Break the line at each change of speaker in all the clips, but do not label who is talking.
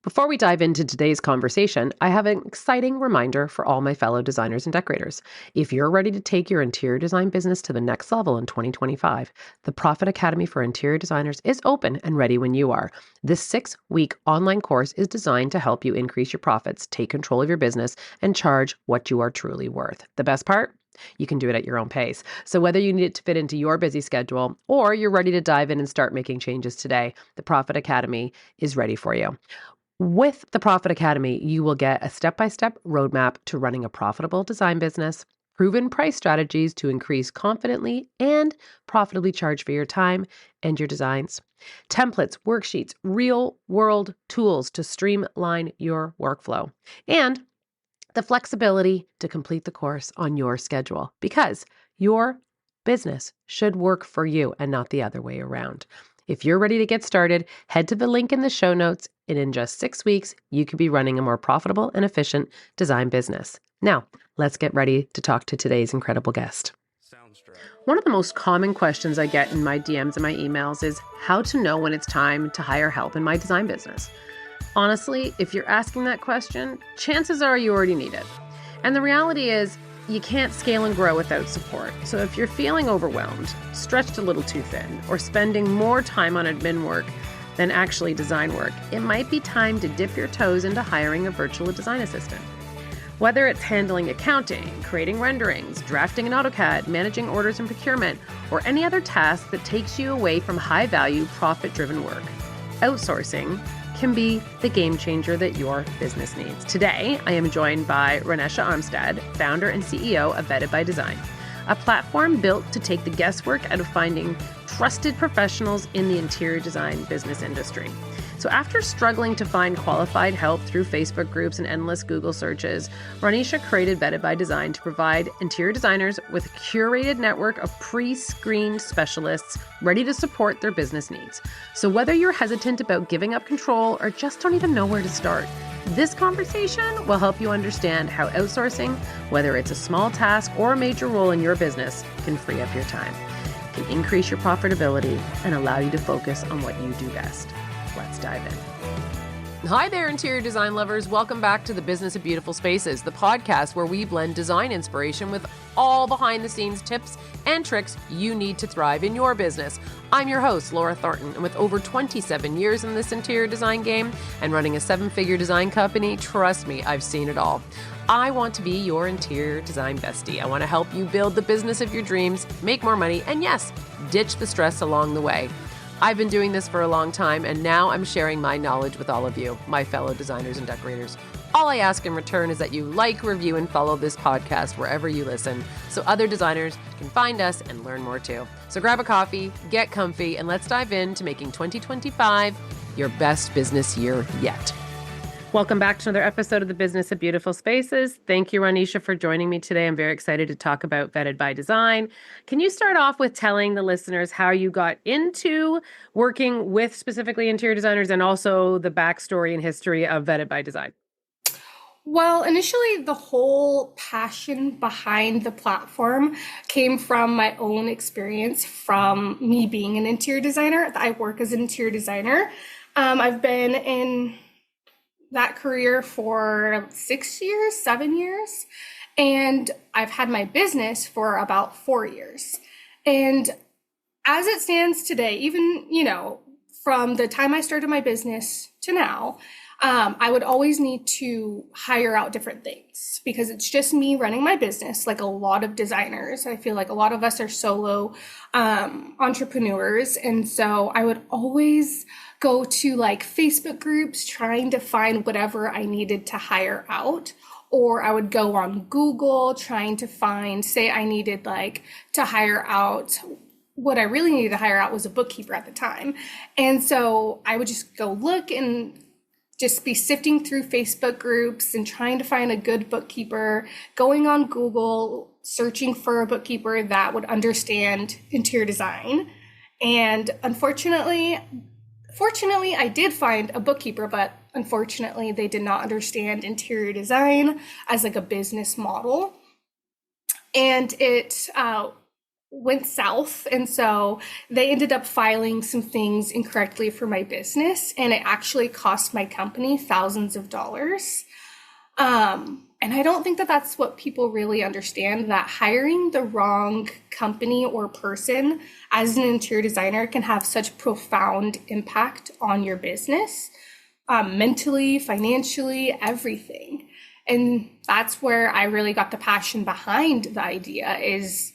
Before we dive into today's conversation, I have an exciting reminder for all my fellow designers and decorators. If you're ready to take your interior design business to the next level in 2025, the Profit Academy for Interior Designers is open and ready when you are. This 6-week online course is designed to help you increase your profits, take control of your business, and charge what you are truly worth. The best part? You can do it at your own pace. So whether you need it to fit into your busy schedule or you're ready to dive in and start making changes today, the Profit Academy is ready for you. With the Profit Academy, you will get a step-by-step roadmap to running a profitable design business, proven price strategies to increase confidently and profitably charge for your time and your designs, templates, worksheets, real-world tools to streamline your workflow, and the flexibility to complete the course on your schedule because your business should work for you and not the other way around. If you're ready to get started, head to the link in the show notes, and in just 6 weeks, you could be running a more profitable and efficient design business. Now, let's get ready to talk to today's incredible guest. One of the most common questions I get in my DMs and my emails is how to know when it's time to hire help in my design business. Honestly, if you're asking that question, chances are you already need it. And the reality is, you can't scale and grow without support. So if you're feeling overwhelmed, stretched a little too thin, or spending more time on admin work than actually design work, it might be time to dip your toes into hiring a virtual design assistant. Whether it's handling accounting, creating renderings, drafting in AutoCAD, managing orders and procurement, or any other task that takes you away from high-value, profit-driven work, outsourcing can be the game changer that your business needs. Today, I am joined by Ronniesha Armstead, founder and CEO of Vetted by Design, a platform built to take the guesswork out of finding trusted professionals in the interior design business industry. So after struggling to find qualified help through Facebook groups and endless Google searches, Ronniesha created Vetted by Design to provide interior designers with a curated network of pre-screened specialists ready to support their business needs. So whether you're hesitant about giving up control or just don't even know where to start, this conversation will help you understand how outsourcing, whether it's a small task or a major role in your business, can free up your time, can increase your profitability, and allow you to focus on what you do best. Let's dive in. Hi there, interior design lovers. Welcome back to the Business of Beautiful Spaces, the podcast where we blend design inspiration with all behind-the-scenes tips and tricks you need to thrive in your business. I'm your host, Laura Thornton, and with over 27 years in this interior design game and running a 7-figure design company, trust me, I've seen it all. I want to be your interior design bestie. I want to help you build the business of your dreams, make more money, and yes, ditch the stress along the way. I've been doing this for a long time, and now I'm sharing my knowledge with all of you, my fellow designers and decorators. All I ask in return is that you like, review, and follow this podcast wherever you listen, so other designers can find us and learn more too. So grab a coffee, get comfy, and let's dive into making 2025 your best business year yet. Welcome back to another episode of the Business of Beautiful Spaces. Thank you, Ronniesha, for joining me today. I'm very excited to talk about Vetted by Design. Can you start off with telling the listeners how you got into working with specifically interior designers and also the backstory and history of Vetted by Design?
Well, initially, the whole passion behind the platform came from my own experience from me being an interior designer. I work as an interior designer. I've been in that career for 6 years, 7 years, and I've had my business for about 4 years. And as it stands today, even, from the time I started my business to now, I would always need to hire out different things because it's just me running my business. Like a lot of designers, I feel like a lot of us are solo entrepreneurs. And so I would always go to like Facebook groups trying to find whatever I needed to hire out. Or I would go on Google trying to find, say I needed like to hire out, what I really needed to hire out was a bookkeeper at the time. And so I would just go look and just be sifting through Facebook groups and trying to find a good bookkeeper, going on Google, searching for a bookkeeper that would understand interior design. And fortunately, I did find a bookkeeper, but unfortunately, they did not understand interior design as like a business model. And it went south. And so they ended up filing some things incorrectly for my business, and it actually cost my company thousands of dollars. And I don't think that that's what people really understand, that hiring the wrong company or person as an interior designer can have such profound impact on your business, mentally, financially, everything. And that's where I really got the passion behind the idea. Is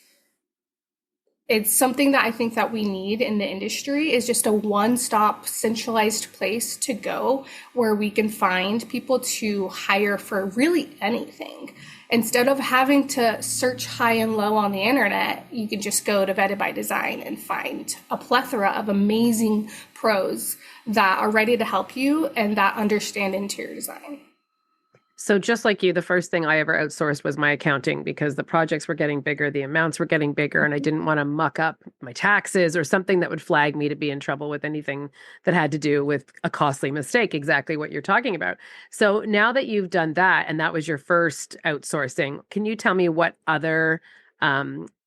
it's something that I think that we need in the industry, is just a one-stop centralized place to go where we can find people to hire for really anything. Instead of having to search high and low on the internet, you can just go to Vetted by Design and find a plethora of amazing pros that are ready to help you and that understand interior design.
So just like you, the first thing I ever outsourced was my accounting because the projects were getting bigger, the amounts were getting bigger, and I didn't want to muck up my taxes or something that would flag me to be in trouble with anything that had to do with a costly mistake, exactly what you're talking about. So now that you've done that, and that was your first outsourcing, can you tell me what other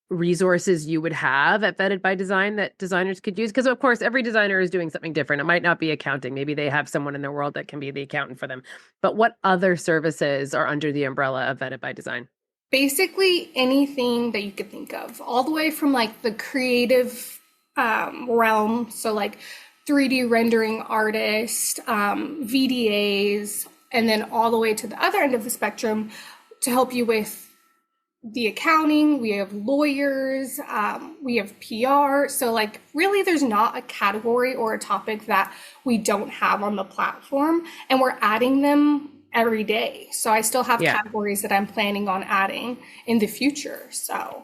resources you would have at Vetted by Design that designers could use? Because of course, every designer is doing something different. It might not be accounting. Maybe they have someone in their world that can be the accountant for them. But what other services are under the umbrella of Vetted by Design?
Basically anything that you could think of, all the way from like the creative realm, so like 3D rendering artists, VDAs, and then all the way to the other end of the spectrum to help you with the accounting. We have lawyers, we have PR. So like really there's not a category or a topic that we don't have on the platform, and we're adding them every day. So I still have categories that I'm planning on adding in the future. So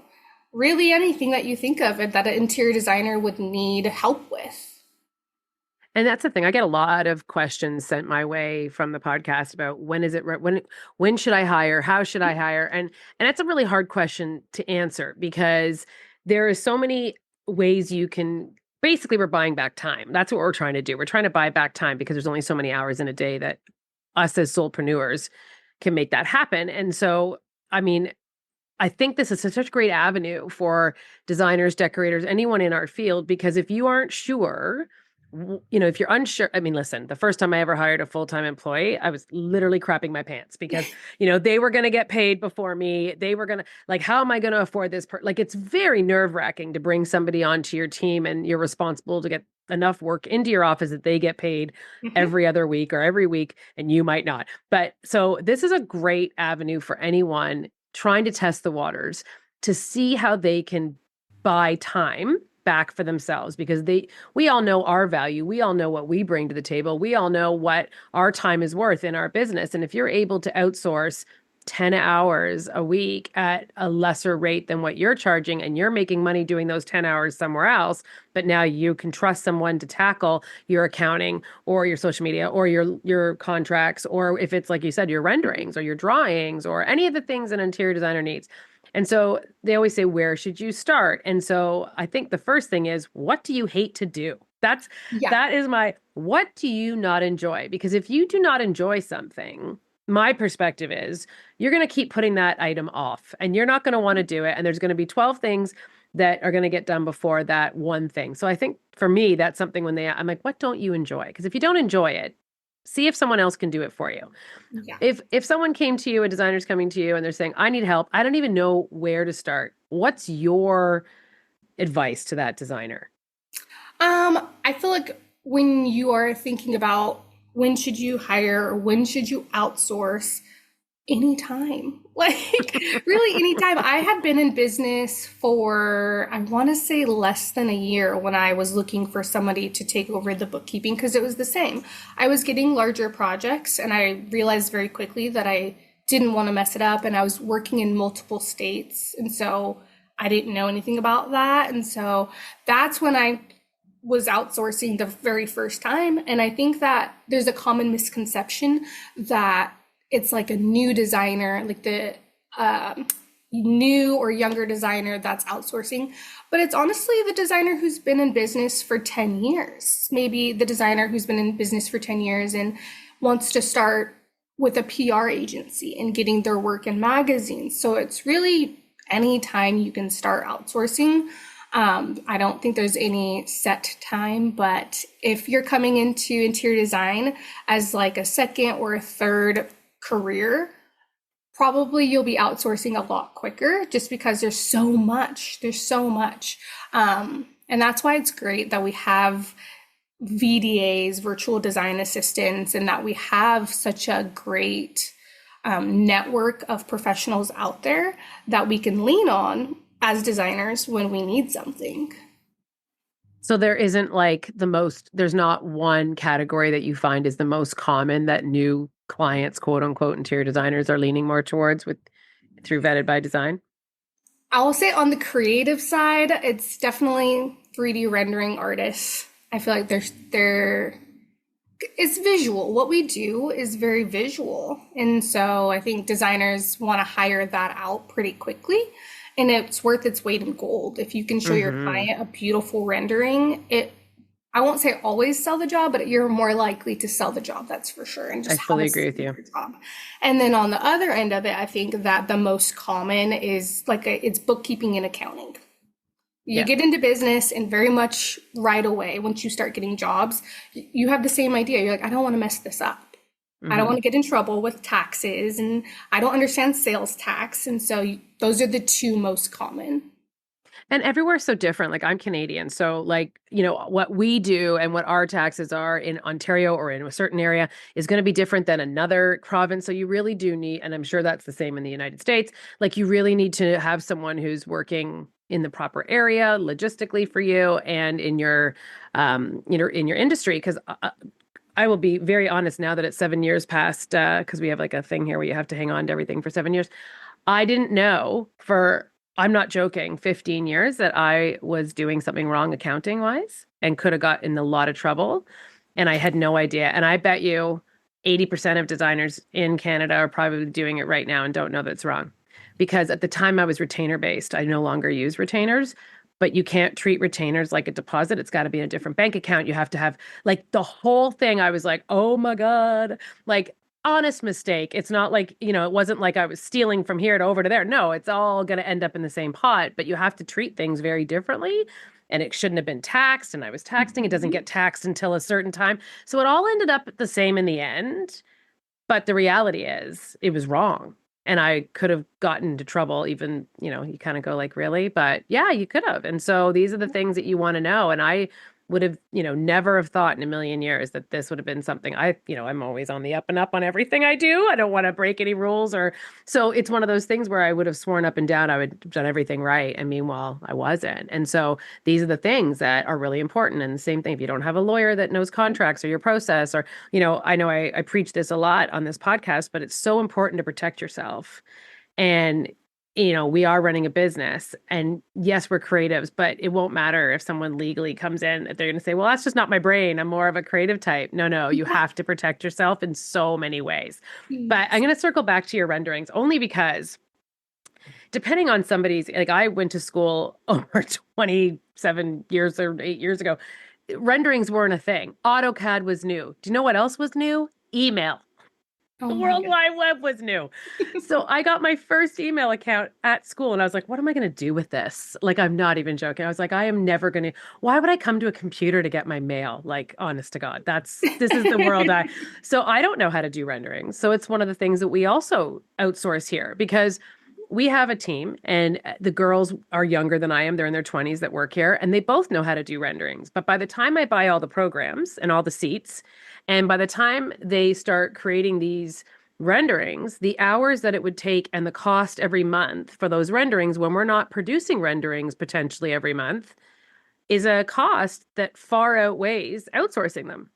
really anything that you think of that an interior designer would need help with.
And that's the thing. I get a lot of questions sent my way from the podcast about when should I hire? How should I hire? And that's a really hard question to answer because there are so many ways you can basically we're buying back time. That's what we're trying to do. We're trying to buy back time because there's only so many hours in a day that us as solopreneurs can make that happen. And so, I mean, I think this is such a great avenue for designers, decorators, anyone in our field, because if you aren't sure, if you're unsure, I mean, listen, the first time I ever hired a full-time employee, I was literally crapping my pants because, they were going to get paid before me. They were going to like, how am I going to afford this? Like, it's very nerve-wracking to bring somebody onto your team and you're responsible to get enough work into your office that they get paid every other week or every week, and you might not. But so this is a great avenue for anyone trying to test the waters to see how they can buy time back for themselves, because we all know our value. We all know what we bring to the table. We all know what our time is worth in our business. And if you're able to outsource 10 hours a week at a lesser rate than what you're charging, and you're making money doing those 10 hours somewhere else, but now you can trust someone to tackle your accounting or your social media or your contracts, or if it's like you said, your renderings or your drawings or any of the things an interior designer needs. And so they always say, where should you start? And so I think the first thing is, what do you hate to do? That is what do you not enjoy? Because if you do not enjoy something, my perspective is you're going to keep putting that item off and you're not going to want to do it. And there's going to be 12 things that are going to get done before that one thing. So I think for me, that's something I'm like, what don't you enjoy? Because if you don't enjoy it, see if someone else can do it for you.
Yeah.
If someone came to you, a designer's coming to you and they're saying, I need help, I don't even know where to start. What's your advice to that designer?
I feel like when you are thinking about when should you hire or when should you outsource, anytime, like really anytime. I had been in business for, I want to say less than a year when I was looking for somebody to take over the bookkeeping, because it was the same. I was getting larger projects and I realized very quickly that I didn't want to mess it up, and I was working in multiple states. And so I didn't know anything about that. And so that's when I was outsourcing the very first time. And I think that there's a common misconception that it's like a new designer, like the new or younger designer that's outsourcing. But it's honestly the designer who's been in business for 10 years, maybe the designer who's been in business for 10 years and wants to start with a PR agency and getting their work in magazines. So it's really anytime you can start outsourcing. I don't think there's any set time, but if you're coming into interior design as like a second or a third career, probably you'll be outsourcing a lot quicker just because there's so much. There's so much. And that's why it's great that we have VDAs, virtual design assistants, and that we have such a great network of professionals out there that we can lean on as designers when we need something.
So there isn't like there's not one category that you find is the most common that new clients, quote unquote, interior designers are leaning more towards through Vetted by Design?
I will say on the creative side, it's definitely 3D rendering artists. I feel like it's visual. What we do is very visual. And so I think designers want to hire that out pretty quickly. And it's worth its weight in gold. If you can show your client a beautiful rendering, I won't say always sell the job, but you're more likely to sell the job, that's for sure. And just
I fully agree with you.
Job. And then on the other end of it, I think that the most common is it's bookkeeping and accounting. You get into business and very much right away, once you start getting jobs, you have the same idea. You're like, I don't want to mess this up. I don't want to get in trouble with taxes, and I don't understand sales tax. And so those are the two most common.
And everywhere's so different. Like I'm Canadian. So like, what we do and what our taxes are in Ontario or in a certain area is going to be different than another province. So you really do need, and I'm sure that's the same in the United States, like you really need to have someone who's working in the proper area logistically for you and in your, in your industry. Because I will be very honest now that it's 7 years past, because we have like a thing here where you have to hang on to everything for 7 years. I didn't know I'm not joking, 15 years that I was doing something wrong accounting wise and could have got in a lot of trouble. And I had no idea. And I bet you 80% of designers in Canada are probably doing it right now and don't know that it's wrong. Because at the time I was retainer based, I no longer use retainers, but you can't treat retainers like a deposit. It's got to be in a different bank account. You have to have like the whole thing. I was like, oh my God, like honest mistake. It's not like, it wasn't like I was stealing from here to over to there. No, it's all going to end up in the same pot, but you have to treat things very differently. And it shouldn't have been taxed. And I was taxing. It doesn't get taxed until a certain time. So it all ended up the same in the end. But the reality is it was wrong. And I could have gotten into trouble even, you kind of go like, really? But yeah, you could have. And so these are the things that you want to know. And I would have, never have thought in a million years that this would have been something I'm always on the up and up on everything I do. I don't want to break any rules so it's one of those things where I would have sworn up and down I would have done everything right. And meanwhile, I wasn't. And so these are the things that are really important. And the same thing, if you don't have a lawyer that knows contracts or your process or, I know I preach this a lot on this podcast, but it's so important to protect yourself. And we are running a business and yes, we're creatives, but it won't matter if someone legally comes in, they're going to say, well, that's just not my brain. I'm more of a creative type. No, you have to protect yourself in so many ways. But I'm going to circle back to your renderings only because depending on somebody's, like I went to school over 27 years or 8 years ago. Renderings weren't a thing. AutoCAD was new. Do you know what else was new? Email. The World Wide Web was new. So I got my first email account at school and I was like, what am I going to do with this? Like, I'm not even joking. I was like, I am never going to, why would I come to a computer to get my mail? Like, honest to God, this is the world so I don't know how to do renderings. So it's one of the things that we also outsource here because we have a team and the girls are younger than I am. They're in their 20s that work here and they both know how to do renderings. But by the time I buy all the programs and all the seats, and by the time they start creating these renderings, the hours that it would take and the cost every month for those renderings when we're not producing renderings potentially every month is a cost that far outweighs outsourcing them.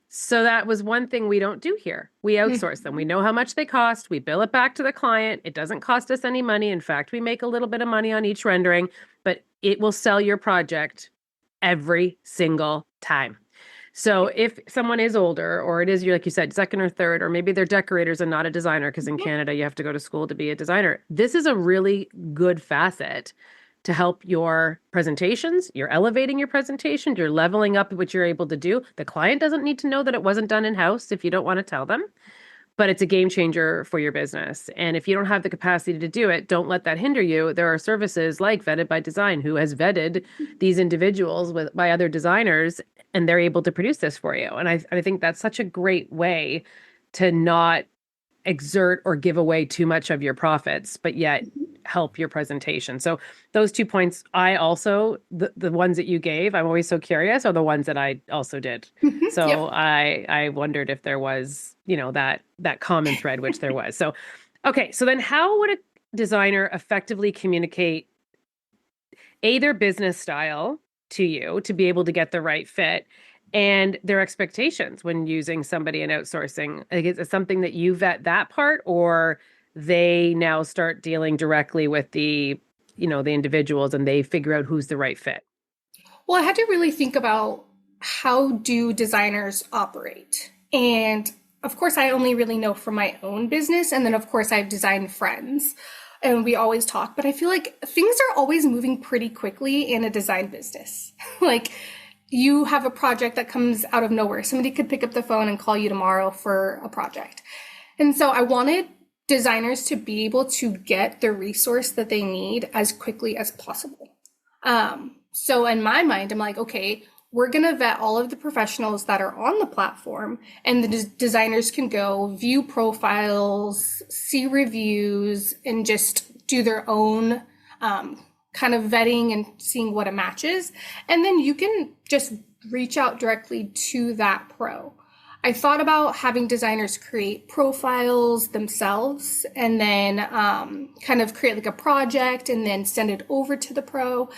So that was one thing we don't do here. We outsource them. We know how much they cost. We bill it back to the client. It doesn't cost us any money. In fact, we make a little bit of money on each rendering, but it will sell your project every single time. So if someone is older, or it is, like you said, second or third, or maybe they're decorators and not a designer, because in Canada, you have to go to school to be a designer. This is a really good facet to help your presentations. You're elevating your presentation. You're leveling up what you're able to do. The client doesn't need to know that it wasn't done in-house if you don't want to tell them. but it's a game changer for your business. And if you don't have the capacity to do it, don't let that hinder you. There are services like Vetted by Design who has vetted these individuals by other designers, and they're able to produce this for you. And I think that's such a great way to not exert or give away too much of your profits, but yet help your presentation. So those 2 points, I also, the ones that you gave, I'm always so curious, are the ones that I also did. So
Yep.
I wondered if there was, that common thread, which there was. So, okay. So then how would a designer effectively communicate their business style to you to be able to get the right fit and their expectations when using somebody in outsourcing? Like, is it something that you vet that part, or they now start dealing directly with the individuals and they figure out who's the right fit?
Well, I had to really think about how do designers operate. And of course, I only really know from my own business. And then, of course, I've designed friends and we always talk, but I feel like things are always moving pretty quickly in a design business. Like, you have a project that comes out of nowhere. Somebody could pick up the phone and call you tomorrow for a project. And so I wanted designers to be able to get the resource that they need as quickly as possible. So in my mind, I'm like, okay, we're going to vet all of the professionals that are on the platform, and the designers can go view profiles, see reviews, and just do their own kind of vetting and seeing what it matches. And then you can just reach out directly to that pro. I thought about having designers create profiles themselves and then kind of create like a project and then send it over to the pro.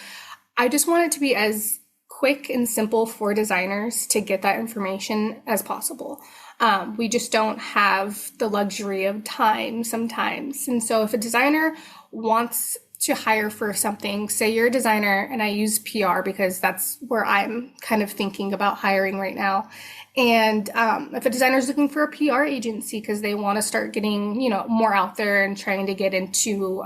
I just want it to be as quick and simple for designers to get that information as possible. We just don't have the luxury of time sometimes. And so if a designer wants to hire for something, say you're a designer, and I use PR because that's where I'm kind of thinking about hiring right now. And if a designer is looking for a PR agency because they want to start getting, more out there and trying to get into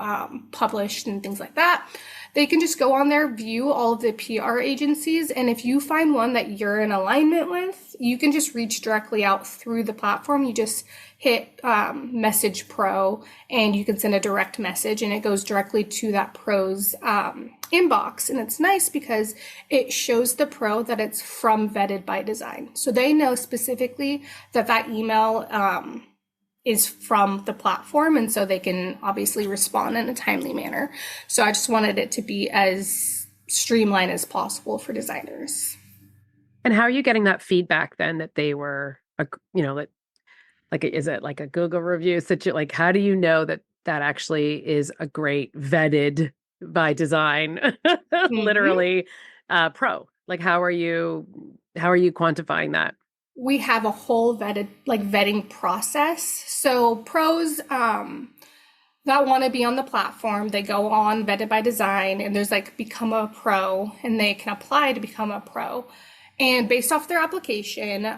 published and things like that, they can just go on there, view all of the PR agencies, and if you find one that you're in alignment with, you can just reach directly out through the platform. You just hit message pro, and you can send a direct message, and it goes directly to that pro's inbox. And it's nice because it shows the pro that it's from Vetted by Design. So they know specifically that email is from the platform, and so they can obviously respond in a timely manner. So I just wanted it to be as streamlined as possible for designers.
And how are you getting that feedback then that they were, is it like a Google review? Like, how do you know that that actually is a great vetted by design,
Mm-hmm.
literally, pro? Like, how are you quantifying that?
We have a whole vetting process. So pros that want to be on the platform, they go on Vetted by Design, and there's like become a pro, and they can apply to become a pro. And based off their application,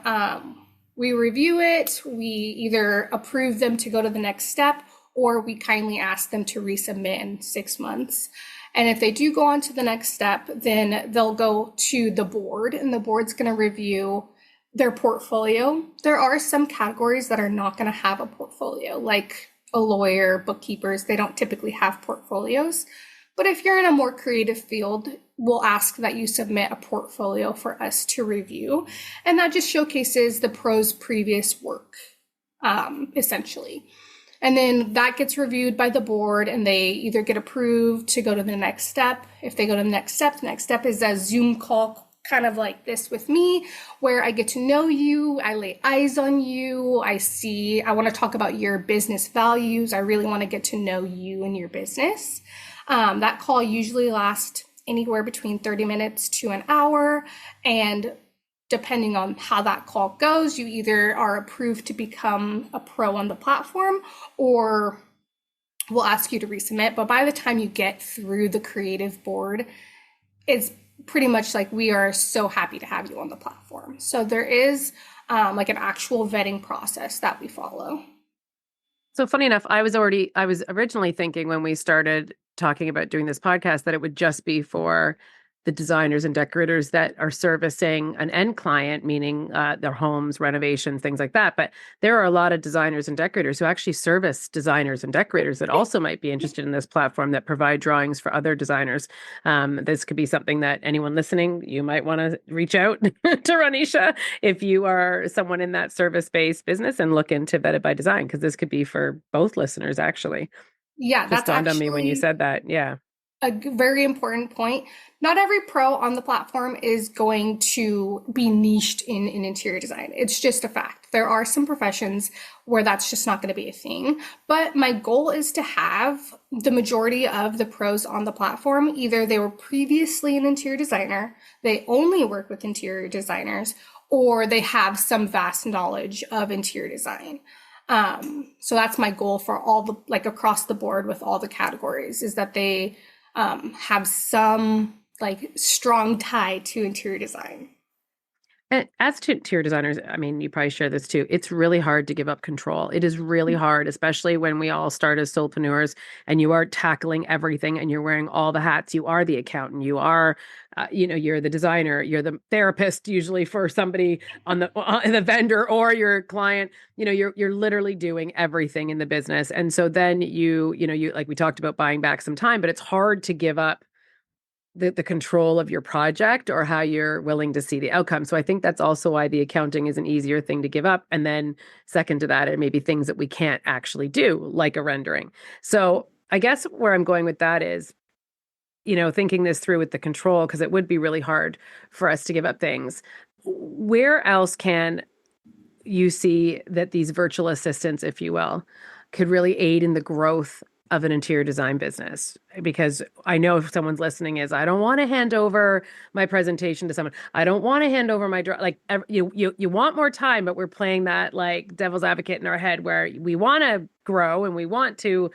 we review it. We either approve them to go to the next step, or we kindly ask them to resubmit in 6 months. And if they do go on to the next step, then they'll go to the board, and the board's going to review their portfolio. There are some categories that are not going to have a portfolio, like a lawyer, bookkeepers. They don't typically have portfolios. But if you're in a more creative field, we'll ask that you submit a portfolio for us to review. And that just showcases the pro's previous work, essentially. And then that gets reviewed by the board, and they either get approved to go to the next step. If they go to the next step is a Zoom call, kind of like this with me, where I get to know you, I lay eyes on you, I want to talk about your business values. I really want to get to know you and your business. That call usually lasts anywhere between 30 minutes to an hour. And depending on how that call goes, you either are approved to become a pro on the platform, or we'll ask you to resubmit. But by the time you get through the creative board, it's pretty much like, we are so happy to have you on the platform. So there is like an actual vetting process that we follow.
So funny enough, I was originally thinking when we started talking about doing this podcast that it would just be for the designers and decorators that are servicing an end client, meaning their homes, renovations, things like that. But there are a lot of designers and decorators who actually service designers and decorators that also might be interested in this platform that provide drawings for other designers. This could be something that anyone listening, you might want to reach out to Ronniesha if you are someone in that service-based business and look into Vetted by Design, because this could be for both listeners, actually.
Yeah,
Just
that's
dawned on me when you
actually
said that. Yeah.
very important point. Not every pro on the platform is going to be niched in interior design. It's just a fact. There are some professions where that's just not going to be a thing. But my goal is to have the majority of the pros on the platform, either they were previously an interior designer, they only work with interior designers, or they have some vast knowledge of interior design. So that's my goal for all the, like across the board with all the categories, is that they have some like strong tie to interior design.
And as to interior designers, I mean, you probably share this too. It's really hard to give up control. It is really hard, especially when we all start as solopreneurs and you are tackling everything and you're wearing all the hats. You are the accountant, you are, you're the designer, you're the therapist, usually for somebody on the vendor or your client. You're literally doing everything in the business. And so then you like we talked about buying back some time, but it's hard to give up the control of your project or how you're willing to see the outcome. So I think that's also why the accounting is an easier thing to give up. And then second to that, it may be things that we can't actually do, like a rendering. So I guess where I'm going with that is, thinking this through with the control, because it would be really hard for us to give up things. Where else can you see that these virtual assistants, if you will, could really aid in the growth of an interior design business? Because I know if someone's listening is, I don't want to hand over my presentation to someone. I don't want to hand over my you want more time, but we're playing that like devil's advocate in our head where we want to grow and we want to,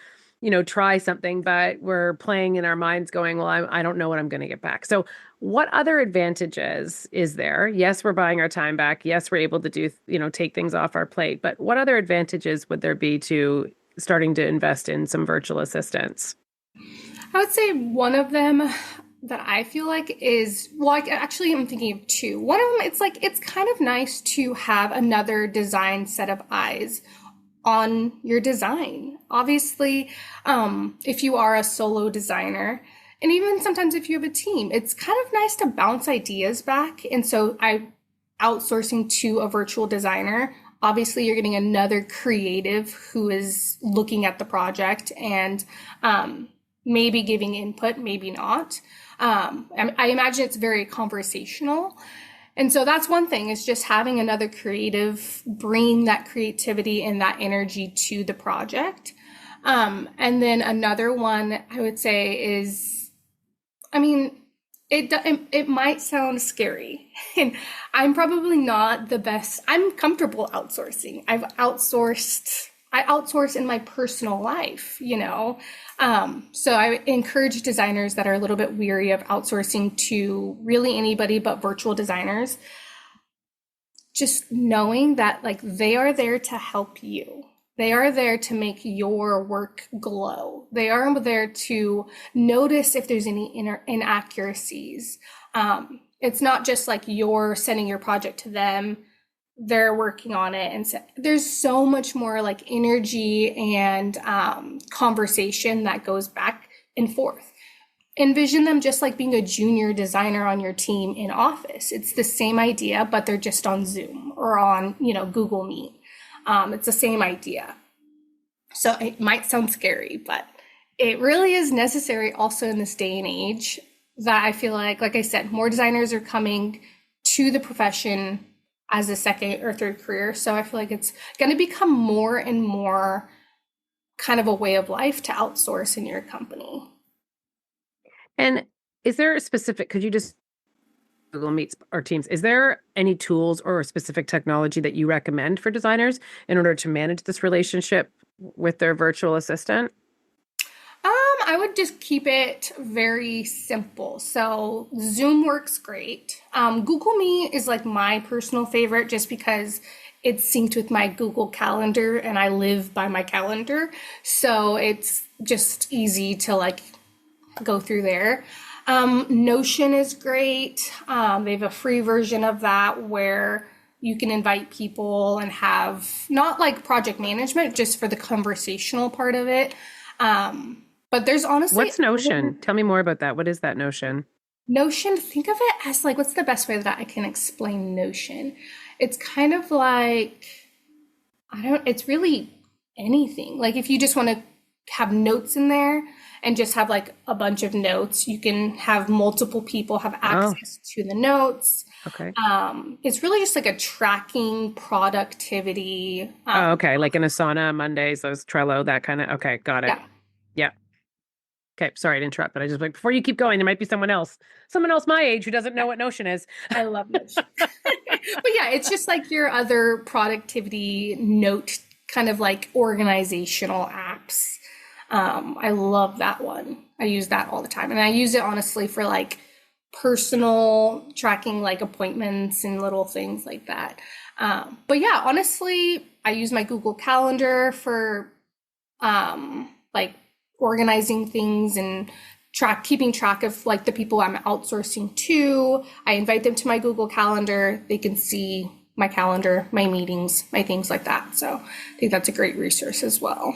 try something, but we're playing in our minds going, well, I don't know what I'm going to get back. So what other advantages is there? Yes, we're buying our time back. Yes, we're able to do, take things off our plate, but what other advantages would there be to starting to invest in some virtual assistants?
I would say one of them that I feel like is, well, actually, I'm thinking of two. One of them, it's kind of nice to have another design set of eyes on your design. Obviously, if you are a solo designer, and even sometimes if you have a team, it's kind of nice to bounce ideas back. And so outsourcing to a virtual designer, obviously you're getting another creative who is looking at the project and maybe giving input, maybe not. I imagine it's very conversational. And so that's one thing, is just having another creative, bringing that creativity and that energy to the project. And then another one I would say is, I mean, it might sound scary, and I'm probably not the best. I'm comfortable outsourcing. I outsource in my personal life, So I encourage designers that are a little bit weary of outsourcing to really anybody but virtual designers, just knowing that like they are there to help you. They are there to make your work glow. They are there to notice if there's any inaccuracies. It's not just like you're sending your project to them, they're working on it. And so there's so much more like energy and conversation that goes back and forth. Envision them just like being a junior designer on your team in office. It's the same idea, but they're just on Zoom or on, Google Meet. It's the same idea. So it might sound scary, but it really is necessary also in this day and age, that I feel like I said, more designers are coming to the profession as a second or third career. So I feel like it's going to become more and more kind of a way of life to outsource in your company.
And is there a specific, could you just Google Meets or Teams, is there any tools or a specific technology that you recommend for designers in order to manage this relationship with their virtual assistant?
I would just keep it very simple. So Zoom works great. Google Meet is like my personal favorite just because it's synced with my Google Calendar and I live by my calendar. So it's just easy to like go through there. Notion is great. They have a free version of that where you can invite people and have not like project management, just for the conversational part of it. But there's honestly
What's Notion? Tell me more about that. What is that Notion?
Notion, think of it as like, what's the best way that I can explain Notion? It's kind of like, it's really anything. Like if you just want to have notes in there and just have like a bunch of notes, you can have multiple people have
Oh,
access to the notes.
okay.
It's really just like a tracking productivity.
Oh, okay. Like in Asana, Mondays, those Trello, that kind of. Okay, got it.
Yeah,
Yeah. Okay. Sorry to interrupt, but I just like before you keep going, there might be someone else my age who doesn't know
yeah,
what Notion is.
I love Notion. But yeah, it's just like your other productivity note, kind of like organizational apps. I love that one. I use that all the time. And I use it honestly for like personal tracking, like appointments and little things like that. But yeah, honestly, I use my Google Calendar for like organizing things and keeping track of like the people I'm outsourcing to. I invite them to my Google Calendar. They can see my calendar, my meetings, my things like that. So I think that's a great resource as well.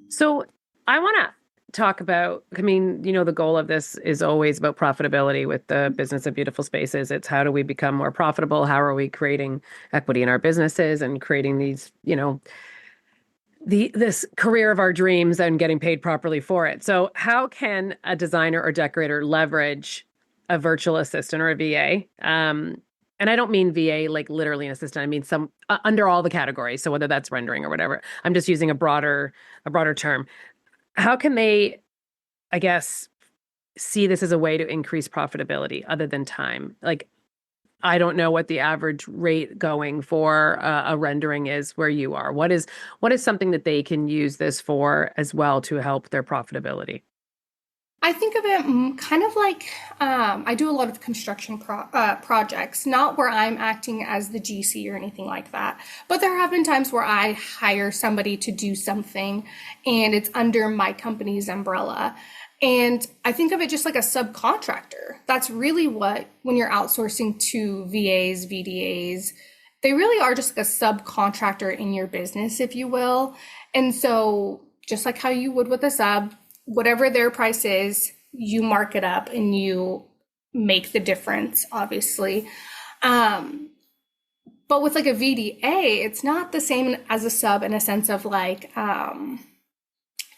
So I want to talk about, I mean, the goal of this is always about profitability with the business of beautiful spaces. It's how do we become more profitable? How are we creating equity in our businesses and creating these, this career of our dreams and getting paid properly for it. So how can a designer or decorator leverage a virtual assistant or a VA? And I don't mean VA like literally an assistant. I mean some under all the categories. So whether that's rendering or whatever, I'm just using a broader term. How can they, I guess, see this as a way to increase profitability other than time? Like, I don't know what the average rate going for a rendering is where you are. What is something that they can use this for as well to help their profitability?
I think of it kind of like I do a lot of construction projects, not where I'm acting as the GC or anything like that. But there have been times where I hire somebody to do something and it's under my company's umbrella. And I think of it just like a subcontractor. That's really what, when you're outsourcing to VAs, VDAs, they really are just like a subcontractor in your business, if you will. And so, just like how you would with a sub, whatever their price is, you mark it up and you make the difference, obviously. But with like a VDA, it's not the same as a sub in a sense of like,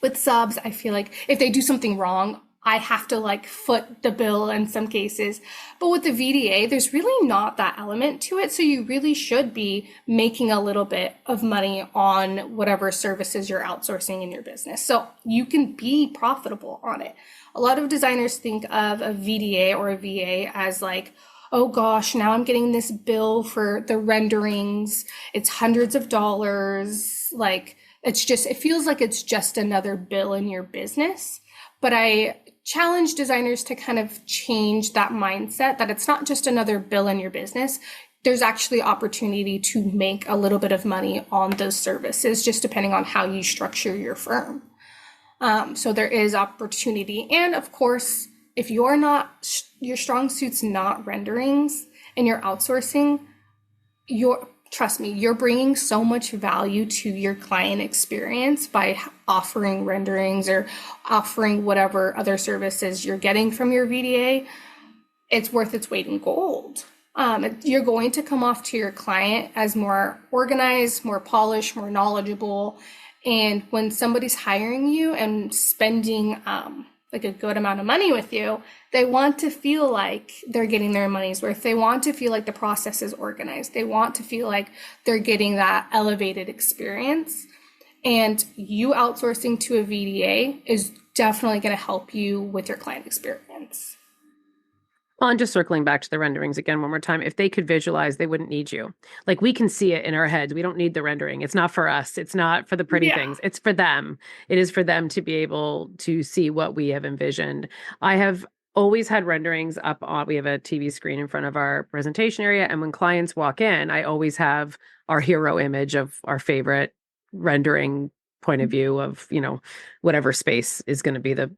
with subs, I feel like if they do something wrong, I have to like foot the bill in some cases. But with the VDA, there's really not that element to it. So you really should be making a little bit of money on whatever services you're outsourcing in your business. So you can be profitable on it. A lot of designers think of a VDA or a VA as like, oh gosh, now I'm getting this bill for the renderings. It's hundreds of dollars. Like, it feels like it's just another bill in your business. But I challenge designers to kind of change that mindset that it's not just another bill in your business. There's actually opportunity to make a little bit of money on those services, just depending on how you structure your firm. So there is opportunity. And of course, if you're not, your strong suit's not renderings and you're outsourcing, trust me, you're bringing so much value to your client experience by offering renderings or offering whatever other services you're getting from your VDA. It's worth its weight in gold. You're going to come off to your client as more organized, more polished, more knowledgeable. And when somebody's hiring you and spending like a good amount of money with you, they want to feel like they're getting their money's worth. They want to feel like the process is organized. They want to feel like they're getting that elevated experience. And you outsourcing to a VDA is definitely going to help you with your client experience.
Well, and just circling back to the renderings again one more time, if they could visualize, they wouldn't need you. Like we can see it in our heads. We don't need the rendering. It's not for us. It's not for the pretty
Yeah.
things. It's for them. It is for them to be able to see what we have envisioned. I have always had renderings up on, we have a TV screen in front of our presentation area. And when clients walk in, I always have our hero image of our favorite rendering point of view of, whatever space is going to be the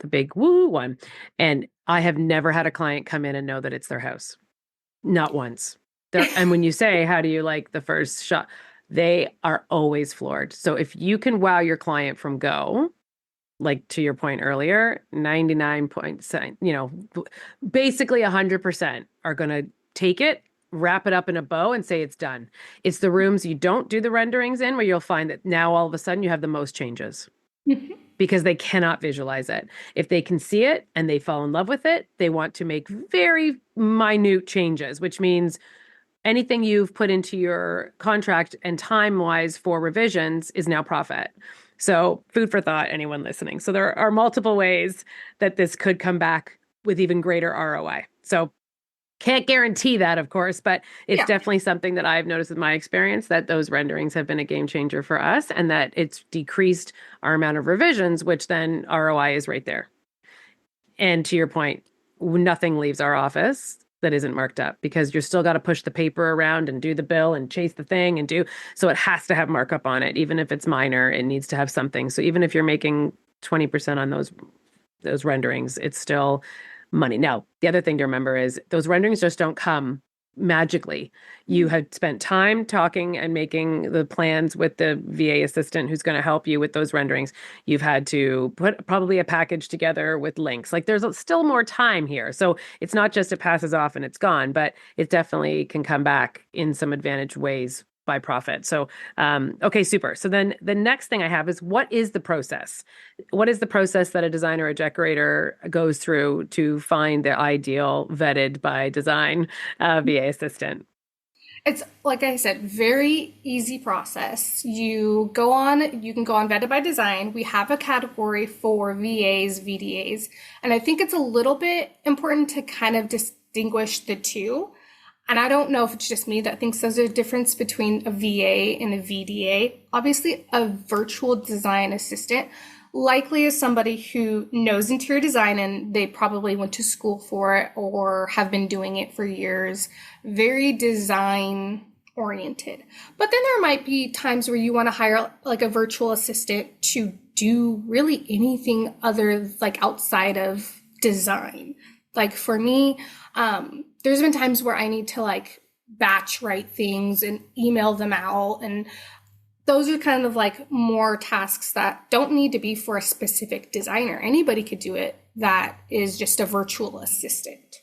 big woo one. And I have never had a client come in and know that it's their house. Not once. And when you say, how do you like the first shot? They are always floored. So if you can wow your client from go, like to your point earlier, 99.7, basically 100% are going to take it, wrap it up in a bow and say it's done. It's the rooms you don't do the renderings in where you'll find that now all of a sudden you have the most changes because they cannot visualize it. If they can see it and they fall in love with it, they want to make very minute changes, which means anything you've put into your contract and time-wise for revisions is now profit. So food for thought, anyone listening. So there are multiple ways that this could come back with even greater ROI. So can't guarantee that, of course, but it's
Yeah.
definitely something that I've noticed in my experience that those renderings have been a game changer for us and that it's decreased our amount of revisions, which then ROI is right there. And to your point, nothing leaves our office that isn't marked up because you're still got to push the paper around and do the bill and chase the thing and do. So it has to have markup on it. Even if it's minor, it needs to have something. So even if you're making 20% on those renderings, it's still money. Now, the other thing to remember is those renderings just don't come magically. You had spent time talking and making the plans with the VA assistant who's going to help you with those renderings. You've had to put probably a package together with links. Like there's still more time here. So it's not just it passes off and it's gone, but it definitely can come back in some advantage ways by profit. So, okay, super. So then the next thing I have is what is the process? What is the process that a designer or decorator goes through to find the ideal vetted by design VA assistant?
It's like I said, very easy process. You can go on Vetted by Design. We have a category for VAs, VDAs, and I think it's a little bit important to kind of distinguish the two. And I don't know if it's just me that thinks there's a difference between a VA and a VDA. Obviously, a virtual design assistant likely is somebody who knows interior design and they probably went to school for it or have been doing it for years. Very design oriented. But then there might be times where you want to hire like a virtual assistant to do really anything other like outside of design. Like for me, there's been times where I need to like batch write things and email them out. And those are kind of like more tasks that don't need to be for a specific designer. Anybody could do it that is just a virtual assistant.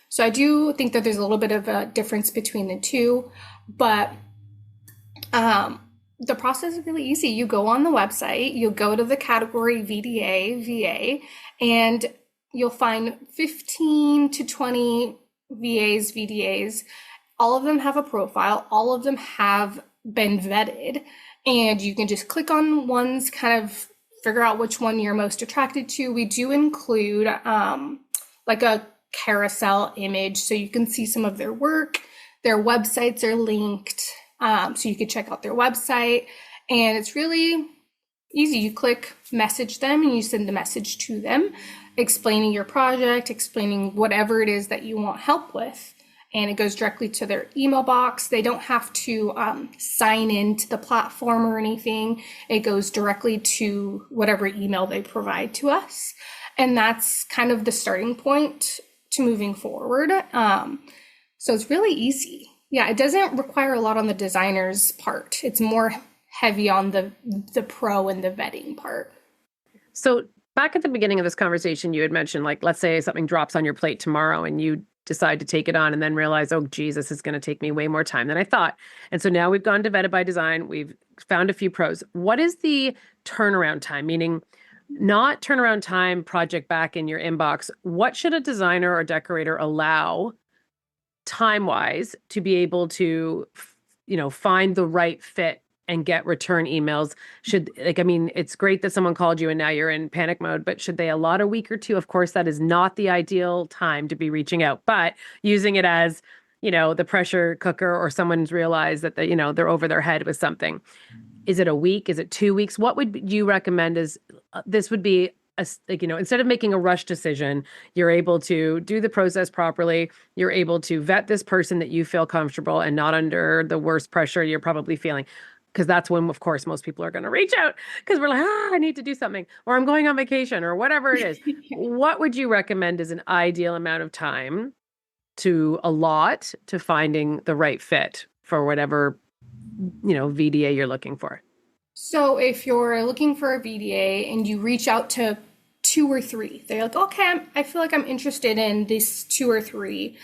So I do think that there's a little bit of a difference between the two, but the process is really easy. You go on the website, you go to the category VDA, VA, and you'll find 15 to 20 VAs, VDAs. All of them have a profile. All of them have been vetted. And you can just click on ones, kind of figure out which one you're most attracted to. We do include like a carousel image so you can see some of their work. Their websites are linked, so you can check out their website. And it's really easy. You click message them and you send the message to them, explaining your project, explaining whatever it is that you want help with. And it goes directly to their email box. They don't have to sign into the platform or anything. It goes directly to whatever email they provide to us. And that's kind of the starting point to moving forward. So it's really easy. Yeah, it doesn't require a lot on the designer's part. It's more heavy on the pro and the vetting part.
So back at the beginning of this conversation, you had mentioned, like, let's say something drops on your plate tomorrow and you decide to take it on and then realize, oh, geez, this is going to take me way more time than I thought. And so now we've gone to Vetted by Design. We've found a few pros. What is the turnaround time? Meaning not turnaround time, project back in your inbox. What should a designer or decorator allow time-wise to be able to, find the right fit and get return emails? It's great that someone called you and now you're in panic mode, but should they allot a week or two? Of course, that is not the ideal time to be reaching out, but using it as, the pressure cooker, or someone's realized that they're over their head with something. Is it a week? Is it 2 weeks? What would you recommend this would be instead of making a rush decision, you're able to do the process properly. You're able to vet this person that you feel comfortable and not under the worst pressure you're probably feeling. Because that's when, of course, most people are going to reach out because we're like, I need to do something, or I'm going on vacation, or whatever it is. What would you recommend as an ideal amount of time to allot to finding the right fit for whatever, VDA you're looking for?
So if you're looking for a VDA and you reach out to two or three, they're like, okay, I feel like I'm interested in this two or three.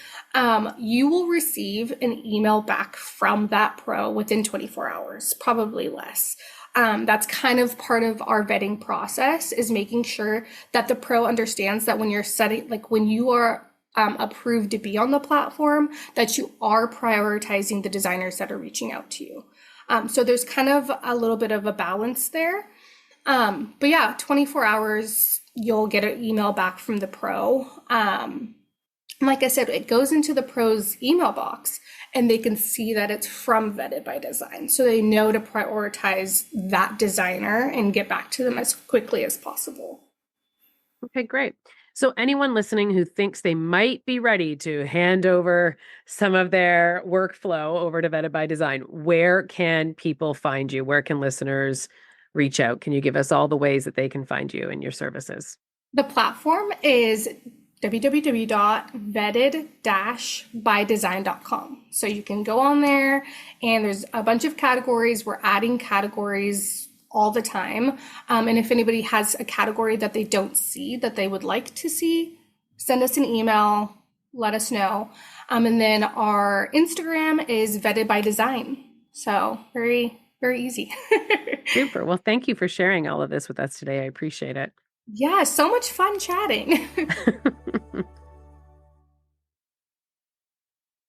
You will receive an email back from that pro within 24 hours, probably less. That's kind of part of our vetting process, is making sure that the pro understands that when you're setting, like when you are approved to be on the platform, that you are prioritizing the designers that are reaching out to you. So there's kind of a little bit of a balance there. But yeah, 24 hours, you'll get an email back from the pro. Like I said, it goes into the pro's email box and they can see that it's from Vetted by Design. So they know to prioritize that designer and get back to them as quickly as possible.
Okay, great. So anyone listening who thinks they might be ready to hand over some of their workflow over to Vetted by Design, where can people find you? Where can listeners reach out? Can you give us all the ways that they can find you and your services?
The platform is www.vetted-bydesign.com. So you can go on there and there's a bunch of categories. We're adding categories all the time. And if anybody has a category that they don't see that they would like to see, send us an email, let us know. And then our Instagram is Vetted by Design. So very, very easy.
Super. Well, thank you for sharing all of this with us today. I appreciate it.
Yeah, so much fun chatting.